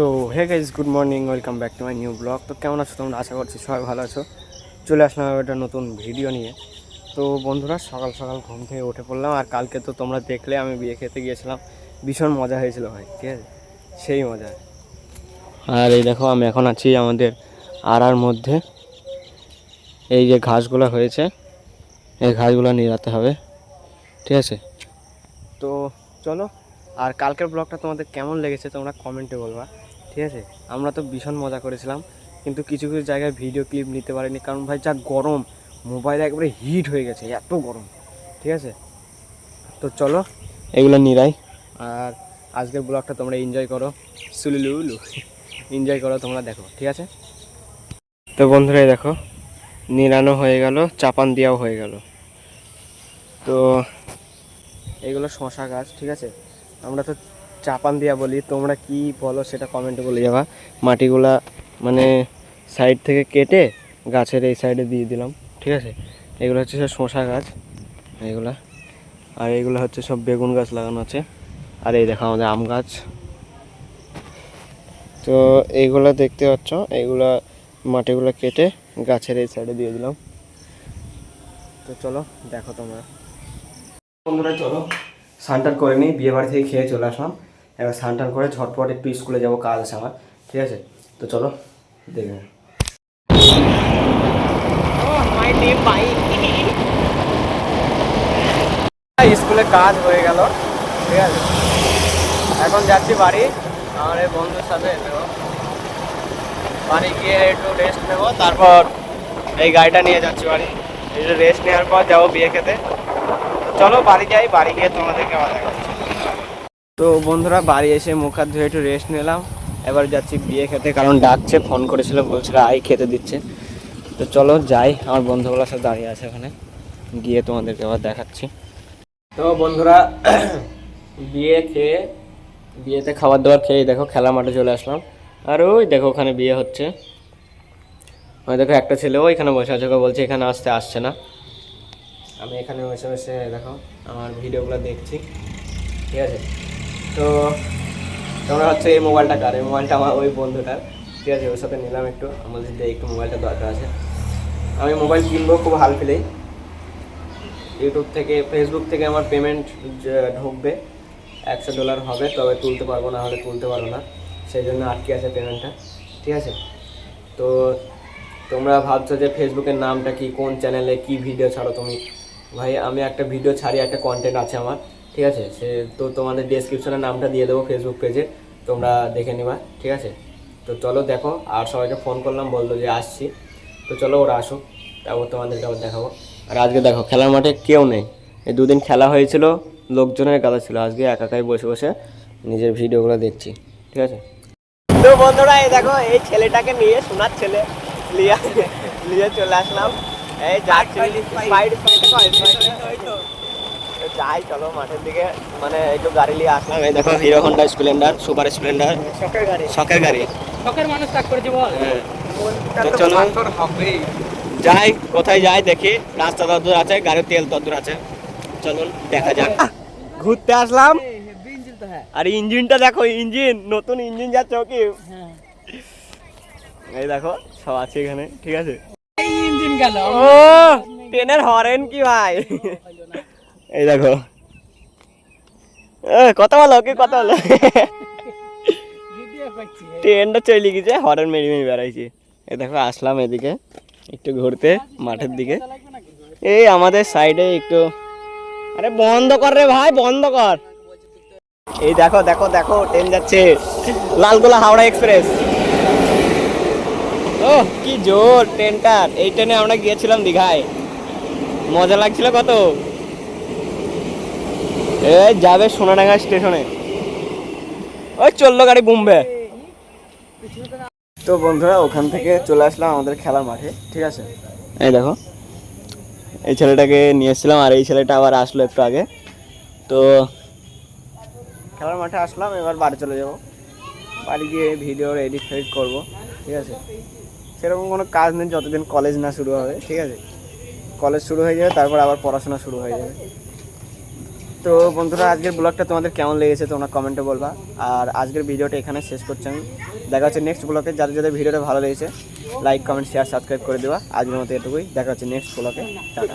তো hey guys, good morning, welcome back to my new blog. তো কেমন আছো তোমরা? আশা করছি সবাই ভালো আছো। চলে আসলাম একটা নতুন ভিডিও নিয়ে। তো বন্ধুরা, সকাল সকাল ঘুম থেকে উঠে পড়লাম। আর কালকে তো তোমরা দেখলে আমি বিয়ে খেতে গিয়েছিলাম, ভীষণ মজা হয়েছিল ভাই, ঠিক আছে, সেই মজা। আর এই দেখো, আমি এখন আছি আমাদের আড়ার মধ্যে। এই যে ঘাসগুলো হয়েছে, এই ঘাসগুলো নিরাতে হবে, ঠিক আছে। তো চলো, আর কালকের ব্লগটা তোমাদের কেমন লেগেছে তোমরা কমেন্টে বলবা, ঠিক আছে। আমরা তো ভীষণ মজা করেছিলাম, কিন্তু কিছু কিছু জায়গায় ভিডিও ক্লিপ নিতে পারিনি, কারণ ভাই যা গরম, মোবাইল একবারে হিট হয়ে গেছে, এত গরম, ঠিক আছে। তো চলো এগুলো নিরাই, আর আজকের ব্লগটা তোমরা এনজয় করো, সুলুলুলু এনজয় করো, তোমরা দেখো, ঠিক আছে। তো বন্ধুরা দেখো, নিরানো হয়ে গেল, চাপান দেওয়াও হয়ে গেল। তো এগুলো শশা গাছ, ঠিক আছে। আমরা তো চাপান দিয়া বলি, তোমরা কি বলো সেটা কমেন্টে বলে যাবা। মাটিগুলা মানে সাইড থেকে কেটে গাছের এই সাইডে দিয়ে দিলাম, ঠিক আছে। এগুলো হচ্ছে সব শশা গাছ এগুলা, আর এগুলো হচ্ছে সব বেগুন গাছ লাগানো আছে। আর এই দেখো আমাদের আম গাছ। তো এইগুলা দেখতে পাচ্ছ, এইগুলা মাটিগুলো কেটে গাছের এই সাইডে দিয়ে দিলাম। তো চলো দেখো তোমরা। বন্ধুরা চলো স্নান করে নিই, বিয়ে বাড়ি থেকে খেয়ে চলে আসলাম। এবার স্নান করে ঝটপট একটু স্কুলে যাবো, কাজ আছে আমার, ঠিক আছে। তো চলো দেখে স্কুলে কাজ হয়ে গেল, ঠিক আছে। এখন যাচ্ছি বাড়ি, আমার এই বন্ধুর সাথে বাড়ি গিয়ে একটু রেস্ট নেবো, তারপর এই গাড়িটা নিয়ে যাচ্ছি বাড়ি। একটু রেস্ট নেওয়ার পর যাবো বিয়ে খেতে। চলো বাড়ি যাই, বাড়ি গিয়ে তোমাদেরকে আবার দেখাচ্ছি। তো বন্ধুরা, বাড়ি এসে মুখ হাত ধুয়ে একটু রেস্ট নিলাম, এবার যাচ্ছি বিয়ে খেতে, কারণ ডাকছে, ফোন করেছিল, বলছিল আই খেতে দিচ্ছে। তো চলো যাই, আমার বন্ধুগুলোর সাথে দাঁড়িয়ে আছে ওখানে, গিয়ে তোমাদেরকে আবার দেখাচ্ছি। তো বন্ধুরা, বিয়েতে খাবার দাবার খেয়ে দেখো খেলা মাঠে চলে আসলাম। আর ওই দেখো ওখানে বিয়ে হচ্ছে, ওই দেখো একটা ছেলে ওইখানে বসে আছে, বলছে এখানে আসছে না। আমি এখানে বসে বসে দেখো আমার ভিডিওগুলো দেখছি, ঠিক আছে। তো তোমরা হচ্ছে এই মোবাইলটা কার? এই মোবাইলটা আমার ওই বন্ধুটার, ঠিক আছে। ওর সাথে নিলাম একটু, আমার যদি একটু মোবাইলটা দরকার আছে। আমি মোবাইল কিনবো খুব হাল ফেলেই। ইউটিউব থেকে, ফেসবুক থেকে আমার পেমেন্ট ঢুকবে, $100 হবে, তবে তুলতে পারবো, না হলে তুলতে পারবো না, সেই জন্য আটকে আছে পেমেন্টটা, ঠিক আছে। তো তোমরা ভাবছো যে ফেসবুকের নামটা কি, কোন চ্যানেলে কি ভিডিও ছাড়ো তুমি? ভাই আমি একটা ভিডিও ছাড়ি, একটা কন্টেন্ট আছে আমার, ঠিক আছে। সে তো তোমাদের ডেসক্রিপশনে নামটা দিয়ে দেবো ফেসবুক পেজে, তোমরা দেখে নিবা, ঠিক আছে। তো চলো দেখো, আর সবাইকে ফোন করলাম, বললো যে আসছি। তো চলো ওরা আসুক, তারপর তোমাদেরকে আবার দেখাবো। আর আজকে দেখো খেলার মাঠে কেউ নেই, এই দুদিন খেলা হয়েছিল, লোকজনের গাদা ছিল, আজকে একাই বসে বসে নিজের ভিডিওগুলো দেখছি, ঠিক আছে। তো বন্ধুরা এই দেখো, এই ছেলেটাকে নিয়ে, শোনার ছেলে নিয়ে চলে আসলাম। এই যাচ্ছি যাই, চলো মাঠের দিকে, মানে একটু গাড়ি নিয়ে আসলাম। এই দেখো hero Honda Splendor, super Splendor, শখের গাড়ি, শখের মানুষ তাক করেছি বল। চলো যাই, কোথায় যাই দেখি, রাস্তা তদ্দূর আছে, গাড়ির তেল তদ্দূর আছে, চলুন দেখা যাক। ঘুরতে আসলাম, আর ইঞ্জিনটা দেখো, ইঞ্জিন নতুন ইঞ্জিন যাচ্ছে কি, এই দেখো সব আছে এখানে, ঠিক আছে। ও ট্রেনের হরেন কি ভাই, এই দেখো কথা বলো, কি কথা বলো, ট্রেনটা চলে গেছে, হরেন মেরি মেরি বেড়াইছে। এই দেখো আসলাম এদিকে একটু ঘুরতে মাঠের দিকে, এই আমাদের সাইডে একটু, আরে বন্ধ কর রে ভাই, বন্ধ কর। এই দেখো দেখো দেখো, ট্রেন যাচ্ছে, লালগোলা হাওড়া এক্সপ্রেস। ও কি জোর ট্রেনটার, এই ট্রেনে আমরা গিয়েছিলাম দীঘায়, মজা লাগছিল কত। এই যাবে সোনাডাঙ্গা স্টেশনে, ওই চললো গাড়ি বুমবে। তো বন্ধুরা, ওখান থেকে চলে আসলাম আমাদের খেলার মাঠে, ঠিক আছে। এই দেখো এই ছেলেটাকে নিয়ে এসেছিলাম, আর এই ছেলেটা আবার আসলো একটু আগে। তো খেলার মাঠে আসলাম, এবার বাড়ি চলে যাব, বাড়ি গিয়ে ভিডিওর এডিট ফেডিট করবো, ঠিক আছে। সেরকম কোনো কাজ নেই যতদিন কলেজ না শুরু হবে, ঠিক আছে। কলেজ শুরু হয়ে যাবে, তারপর আবার পড়াশোনা শুরু হয়ে যাবে। তো বন্ধুরা আজকের ব্লগটা তোমাদের কেমন লেগেছে তোমরা কমেন্টে বলবা। আর আজকের ভিডিওটা এখানে শেষ করছি আমি। দেখা হচ্ছে নেক্সট ব্লগে। যাদের যাদের ভিডিওটা ভালো লেগেছে লাইক কমেন্ট শেয়ার সাবস্ক্রাইব করে দেওয়া। আজকের মতো এটুকুই, দেখা হচ্ছে নেক্সট ব্লগে। টাটা।